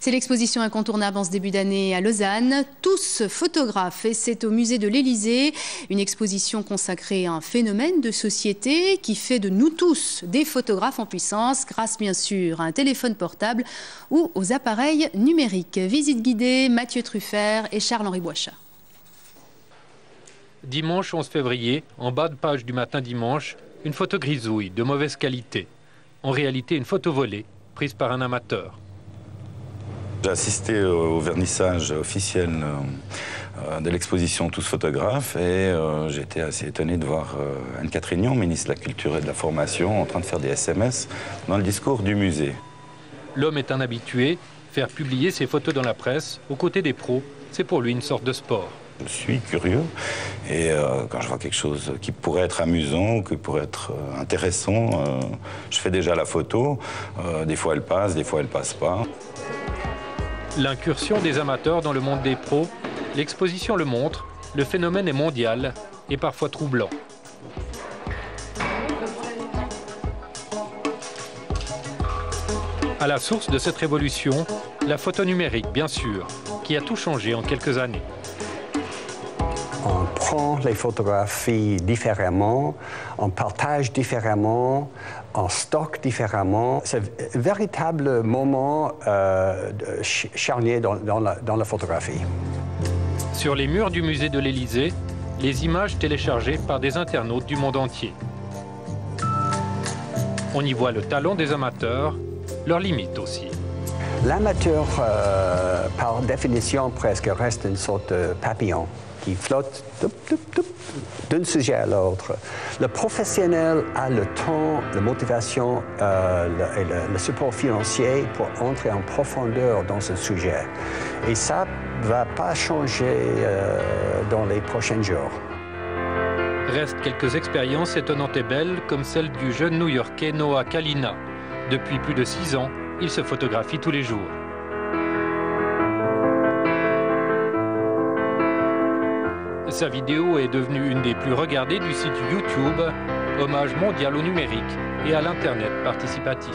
C'est l'exposition incontournable en ce début d'année à Lausanne. Tous photographes, et c'est au musée de l'Élysée. Une exposition consacrée à un phénomène de société qui fait de nous tous des photographes en puissance, grâce bien sûr à un téléphone portable ou aux appareils numériques. Visite guidée, Mathieu Truffert et Charles-Henri Boichat. Dimanche 11 février, en bas de page du Matin Dimanche, une photo grisouille de mauvaise qualité. En réalité, une photo volée, prise par un amateur. J'ai assisté au vernissage officiel de l'exposition Tous photographes et j'ai été assez étonné de voir Anne-Catherine Nion, ministre de la Culture et de la Formation, en train de faire des SMS dans le discours du musée. L'homme est un habitué. Faire publier ses photos dans la presse, aux côtés des pros, c'est pour lui une sorte de sport. Je suis curieux et quand je vois quelque chose qui pourrait être amusant ou qui pourrait être intéressant, je fais déjà la photo. Des fois elle passe, des fois elle passe pas. L'incursion des amateurs dans le monde des pros, l'exposition le montre, le phénomène est mondial et parfois troublant. À la source de cette révolution, la photo numérique, bien sûr, qui a tout changé en quelques années. On prend les photographies différemment, on partage différemment, on stocke différemment. C'est un véritable moment charnier dans la photographie. Sur les murs du musée de l'Élysée, les images téléchargées par des internautes du monde entier. On y voit le talent des amateurs, leurs limites aussi. L'amateur, par définition presque, reste une sorte de papillon qui flotte d'un sujet à l'autre. Le professionnel a le temps, la motivation et le support financier pour entrer en profondeur dans ce sujet. Et ça ne va pas changer dans les prochains jours. Restent quelques expériences étonnantes et belles, comme celle du jeune New-Yorkais Noah Kalina. Depuis plus de 6 ans, il se photographie tous les jours. Sa vidéo est devenue une des plus regardées du site YouTube, hommage mondial au numérique et à l'Internet participatif.